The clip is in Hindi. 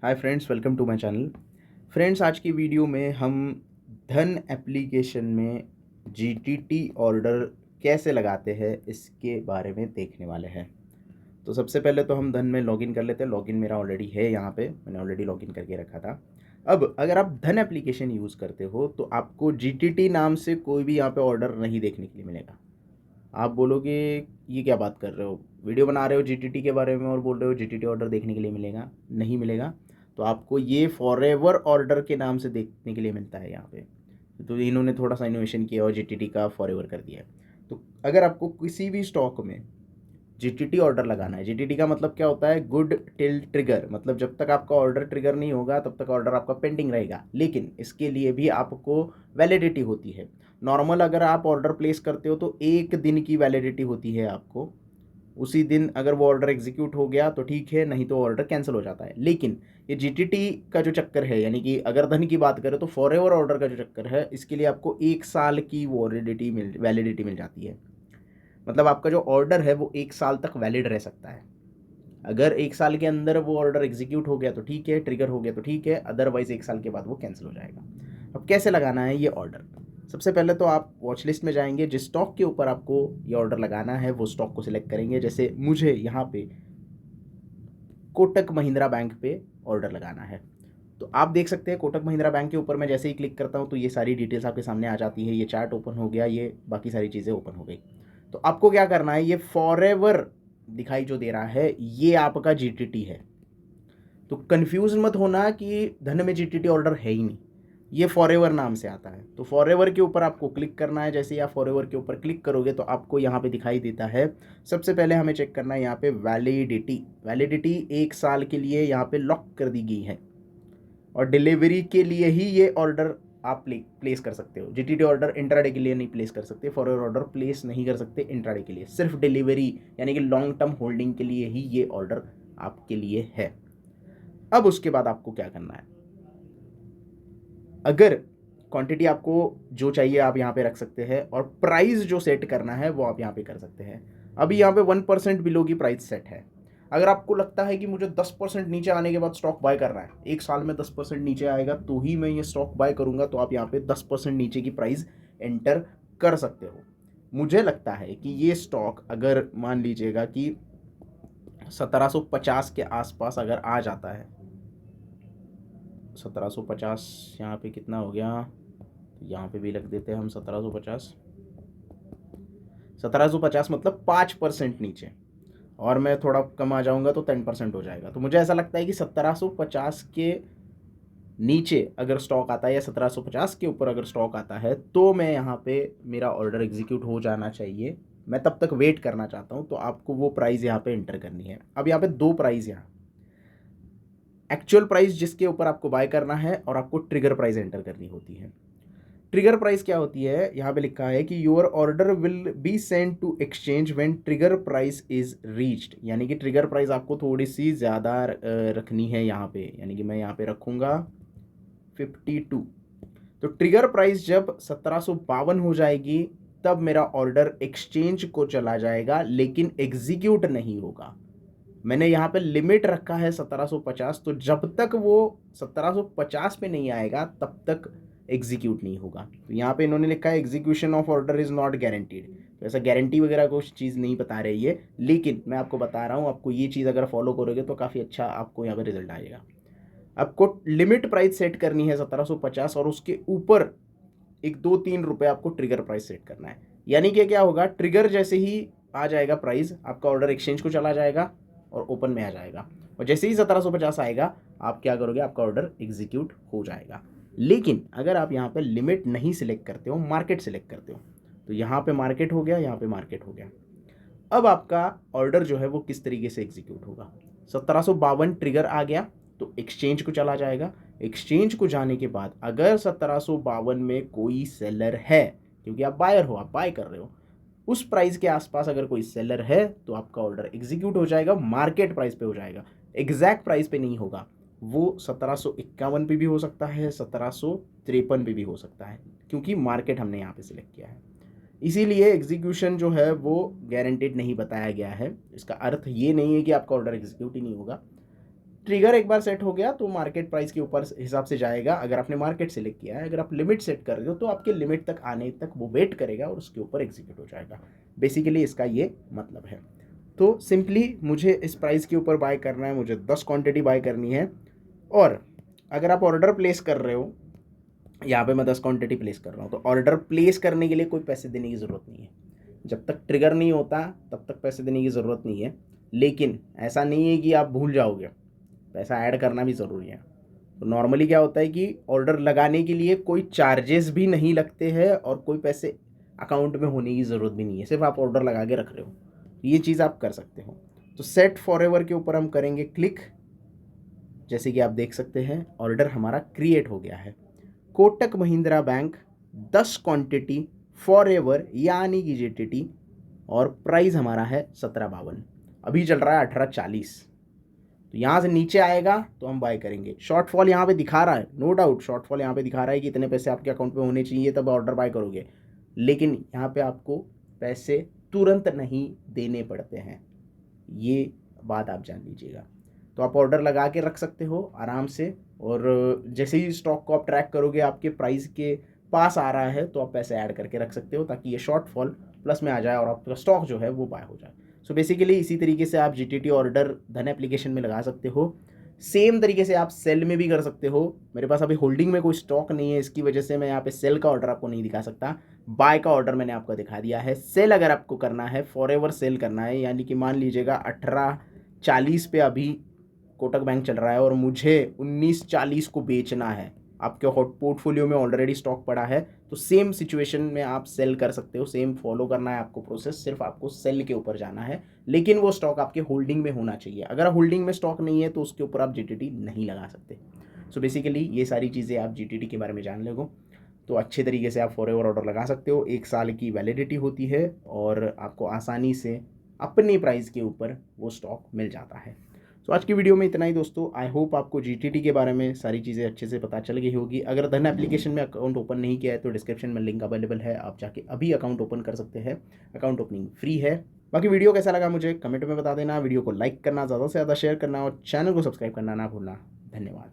Hi friends, welcome to my channel. Friends, आज की वीडियो में हम धन एप्लीकेशन में जीटीटी ऑर्डर कैसे लगाते हैं इसके बारे में देखने वाले हैं। तो सबसे पहले तो हम धन में लॉगिन कर लेते हैं। लॉगिन मेरा ऑलरेडी है, यहाँ पे मैंने ऑलरेडी लॉगिन करके रखा था। अब अगर आप धन एप्लीकेशन यूज़ करते हो तो आपको जीटीटी नाम से कोई भी यहाँ पे ऑर्डर नहीं देखने के लिए मिलेगा। आप बोलोगे ये क्या बात कर रहे हो, वीडियो बना रहे हो जीटीटी के बारे में और बोल रहे हो जीटीटी ऑर्डर देखने के लिए मिलेगा? नहीं मिलेगा। तो आपको ये फॉरएवर ऑर्डर के नाम से देखने के लिए मिलता है यहाँ पे। तो इन्होंने थोड़ा सा इनोवेशन किया और जीटीटी का फॉरएवर कर दिया है। तो अगर आपको किसी भी स्टॉक में जीटीटी ऑर्डर लगाना है, जीटीटी का मतलब क्या होता है? Good till trigger. मतलब जब तक आपका ऑर्डर ट्रिगर नहीं होगा तब तक ऑर्डर आपका पेंडिंग रहेगा, लेकिन इसके लिए भी आपको वैलिडिटी होती है। नॉर्मल अगर आप ऑर्डर प्लेस करते हो तो 1 दिन की वैलिडिटी होती है आपको। उसी दिन अगर वो ऑर्डर एग्जीक्यूट हो गया तो ठीक है, नहीं तो ऑर्डर कैंसिल हो जाता है। लेकिन ये जीटीटी का जो चक्कर है, यानी कि अगर धन की बात करें तो फॉरएवर ऑर्डर का जो चक्कर है, इसके लिए आपको 1 साल की वैलिडिटी मिल जाती है। मतलब आपका जो ऑर्डर है वो 1 साल तक वैलिड रह सकता है। अगर 1 साल के अंदर वो ऑर्डर एग्जीक्यूट हो गया तो ठीक है, ट्रिगर हो गया तो ठीक है, अदरवाइज 1 साल के बाद वो कैंसिल हो जाएगा। अब कैसे लगाना है ये ऑर्डर? सबसे पहले तो आप वॉच लिस्ट में जाएंगे, जिस स्टॉक के ऊपर आपको ये ऑर्डर लगाना है वो स्टॉक को सिलेक्ट करेंगे। जैसे मुझे यहाँ पे कोटक महिंद्रा बैंक पे ऑर्डर लगाना है, तो आप देख सकते हैं कोटक महिंद्रा बैंक के ऊपर मैं जैसे ही क्लिक करता हूँ तो ये सारी डिटेल्स आपके सामने आ जाती है। ये चार्ट ओपन हो गया, ये बाकी सारी चीज़ें ओपन हो गई। तो आपको क्या करना है, ये फॉरएवर दिखाई जो दे रहा है ये आपका जीटीटी है। तो कंफ्यूज मत होना कि धन में जीटीटी ऑर्डर है ही नहीं, ये फॉरएवर नाम से आता है। तो फॉरएवर के ऊपर आपको क्लिक करना है। जैसे ही आप फॉरएवर के ऊपर क्लिक करोगे तो आपको यहाँ पे दिखाई देता है। सबसे पहले हमें चेक करना है यहाँ पे वैलिडिटी। वैलिडिटी 1 साल के लिए यहाँ पे लॉक कर दी गई है और डिलीवरी के लिए ही ये ऑर्डर आप प्लेस कर सकते हो। जीटीटी ऑर्डर इंट्राडे के लिए नहीं प्लेस कर सकते, फॉरएवर ऑर्डर प्लेस नहीं कर सकते इंट्राडे के लिए। सिर्फ डिलीवरी यानी कि लॉन्ग टर्म होल्डिंग के लिए ही ये ऑर्डर आपके लिए है। अब उसके बाद आपको क्या करना है, अगर क्वांटिटी आपको जो चाहिए आप यहाँ पे रख सकते हैं और प्राइस जो सेट करना है वो आप यहाँ पे कर सकते हैं। अभी यहाँ पे 1% बिलो की प्राइस सेट है। अगर आपको लगता है कि मुझे 10% नीचे आने के बाद स्टॉक बाय करना है, 1 साल में 10% नीचे आएगा तो ही मैं ये स्टॉक बाय करूंगा, तो आप यहाँ पे 10% नीचे की प्राइस एंटर कर सकते हो। मुझे लगता है कि ये स्टॉक अगर मान लीजिएगा कि 1750 के आसपास अगर आ जाता है, 1750 यहाँ पे कितना हो गया, यहाँ पे भी लग देते हैं हम 1750। 1750 मतलब 5% नीचे, और मैं थोड़ा कम आ जाऊंगा तो 10% हो जाएगा। तो मुझे ऐसा लगता है कि 1750 के नीचे अगर स्टॉक आता है या 1750 के ऊपर अगर स्टॉक आता है तो मैं यहाँ पे मेरा ऑर्डर एग्जीक्यूट हो जाना चाहिए। मैं तब तक वेट करना चाहता हूँ, तो आपको वो प्राइस यहाँ पे एंटर करनी है। अब यहाँ पे दो प्राइस, यहाँ एक्चुअल प्राइस जिसके ऊपर आपको बाय करना है और आपको ट्रिगर प्राइस एंटर करनी होती है। ट्रिगर प्राइस क्या होती है, यहाँ पे लिखा है कि your order will be send to exchange when trigger price is reached. यानी कि ट्रिगर प्राइस आपको थोड़ी सी ज़्यादा रखनी है यहाँ पे, यानी कि मैं यहाँ पे रखूँगा 52। तो ट्रिगर प्राइस जब 1752 हो जाएगी तब मेरा ऑर्डर एक्सचेंज को चला जाएगा, लेकिन एग्जीक्यूट नहीं होगा। मैंने यहाँ पे लिमिट रखा है 1750, तो जब तक वो 1750 पे नहीं आएगा तब तक एग्जीक्यूट नहीं होगा। तो यहाँ पे इन्होंने लिखा है execution of order is not guaranteed. तो ऐसा गारंटी वगैरह कुछ चीज़ नहीं बता रही है, लेकिन मैं आपको बता रहा हूँ, आपको ये चीज़ अगर फॉलो करोगे तो काफ़ी अच्छा आपको यहाँ पे रिजल्ट आएगा। आपको लिमिट प्राइस सेट करनी है 1750 और उसके ऊपर 1 2 3 रुपये आपको ट्रिगर प्राइस सेट करना है। यानी कि क्या होगा, ट्रिगर जैसे ही आ जाएगा प्राइस, आपका ऑर्डर एक्सचेंज को चला जाएगा और ओपन में आ जाएगा, और जैसे ही 1750 आएगा आप क्या करोगे, आपका ऑर्डर एग्जीक्यूट हो जाएगा। लेकिन अगर आप यहाँ पे लिमिट नहीं सिलेक्ट करते हो, मार्केट सिलेक्ट करते हो, तो यहाँ पे मार्केट हो गया, यहाँ पे मार्केट हो गया। अब आपका ऑर्डर जो है वो किस तरीके से एग्जीक्यूट होगा, 1752 ट्रिगर आ गया तो एक्सचेंज को चला जाएगा। एक्सचेंज को जाने के बाद अगर 1752 में कोई सेलर है, क्योंकि आप बायर हो, आप बाय कर रहे हो, उस प्राइस के आसपास अगर कोई सेलर है तो आपका ऑर्डर एग्जीक्यूट हो जाएगा, मार्केट प्राइस पे हो जाएगा, एग्जैक्ट प्राइस पे नहीं होगा। वो 1751 पे भी हो सकता है, 1753 पे भी हो सकता है, क्योंकि मार्केट हमने यहाँ पे सिलेक्ट किया है। इसीलिए एग्जीक्यूशन जो है वो गारंटेड नहीं बताया गया है। इसका अर्थ ये नहीं है कि आपका ऑर्डर एग्जीक्यूट ही नहीं होगा। ट्रिगर एक बार सेट हो गया तो मार्केट प्राइस के ऊपर हिसाब से जाएगा। अगर आपने मार्केट सेलेक्ट किया है, अगर आप लिमिट सेट कर रहे हो तो आपके लिमिट तक आने तक वो वेट करेगा और उसके ऊपर एग्जीक्यूट हो जाएगा। बेसिकली इसका ये मतलब है। तो सिंपली मुझे इस प्राइस के ऊपर बाय करना है, मुझे 10 क्वांटिटी बाय करनी है। और अगर आप ऑर्डर प्लेस कर रहे हो, यहाँ पे मैं 10 क्वांटिटी प्लेस कर रहा हूँ, तो ऑर्डर प्लेस करने के लिए कोई पैसे देने की ज़रूरत नहीं है। जब तक ट्रिगर नहीं होता तब तक पैसे देने की ज़रूरत नहीं है। लेकिन ऐसा नहीं है कि आप भूल जाओगे, पैसा ऐड करना भी ज़रूरी है। तो नॉर्मली क्या होता है कि ऑर्डर लगाने के लिए कोई चार्जेस भी नहीं लगते हैं और कोई पैसे अकाउंट में होने की ज़रूरत भी नहीं है, सिर्फ आप ऑर्डर लगा के रख रहे हो। ये चीज़ आप कर सकते हो। तो सेट फॉरएवर के ऊपर हम करेंगे क्लिक। जैसे कि आप देख सकते हैं ऑर्डर हमारा क्रिएट हो गया है। Kotak Mahindra bank 10 quantity forever यानी कि जीटीटी, और प्राइस हमारा है 1752। अभी चल रहा है 1840। तो यहाँ से नीचे आएगा तो हम बाय करेंगे। शॉर्टफॉल यहाँ पे दिखा रहा है, नो डाउट शॉर्टफॉल यहाँ पे दिखा रहा है कि इतने पैसे आपके अकाउंट में होने चाहिए तब ऑर्डर बाय करोगे। लेकिन यहाँ पे आपको पैसे तुरंत नहीं देने पड़ते हैं, ये बात आप जान लीजिएगा। तो आप ऑर्डर लगा के रख सकते हो आराम से, और जैसे ही स्टॉक को आप ट्रैक करोगे आपके प्राइस के पास आ रहा है तो आप पैसे ऐड करके रख सकते हो ताकि ये शॉर्टफॉल प्लस में आ जाए और आपका स्टॉक जो है वो बाय हो जाए। सो बेसिकली इसी तरीके से आप जीटीटी ऑर्डर धन एप्लीकेशन में लगा सकते हो। सेम तरीके से आप सेल में भी कर सकते हो। मेरे पास अभी होल्डिंग में कोई स्टॉक नहीं है, इसकी वजह से मैं यहाँ पे सेल का ऑर्डर आपको नहीं दिखा सकता। बाय का ऑर्डर मैंने आपको दिखा दिया है। सेल अगर आपको करना है, फॉरएवर सेल करना है, यानी कि मान लीजिएगा 1840 पे अभी कोटक बैंक चल रहा है और मुझे 1940 को बेचना है, आपके हॉट पोर्टफोलियो में ऑलरेडी स्टॉक पड़ा है, तो सेम सिचुएशन में आप सेल कर सकते हो। सेम फॉलो करना है आपको प्रोसेस, सिर्फ आपको सेल के ऊपर जाना है, लेकिन वो स्टॉक आपके होल्डिंग में होना चाहिए। अगर होल्डिंग में स्टॉक नहीं है तो उसके ऊपर आप जीटीटी नहीं लगा सकते। सो बेसिकली ये सारी चीज़ें आप जीटीटी के बारे में जान लोगे तो अच्छे तरीके से आप फॉरएवर ऑर्डर लगा सकते हो। 1 साल की वैलिडिटी होती है और आपको आसानी से अपनी प्राइस के ऊपर वो स्टॉक मिल जाता है। तो आज की वीडियो में इतना ही दोस्तों। आई होप आपको जीटीटी के बारे में सारी चीज़ें अच्छे से पता चल गई होगी। अगर धन एप्लीकेशन में अकाउंट ओपन नहीं किया है तो डिस्क्रिप्शन में लिंक अवेलेबल है, आप जाके अभी अकाउंट ओपन कर सकते हैं। अकाउंट ओपनिंग फ्री है। बाकी वीडियो कैसा लगा मुझे कमेंट में बता देना। वीडियो को लाइक करना, ज़्यादा से ज़्यादा शेयर करना और चैनल को सब्सक्राइब करना ना भूलना। धन्यवाद।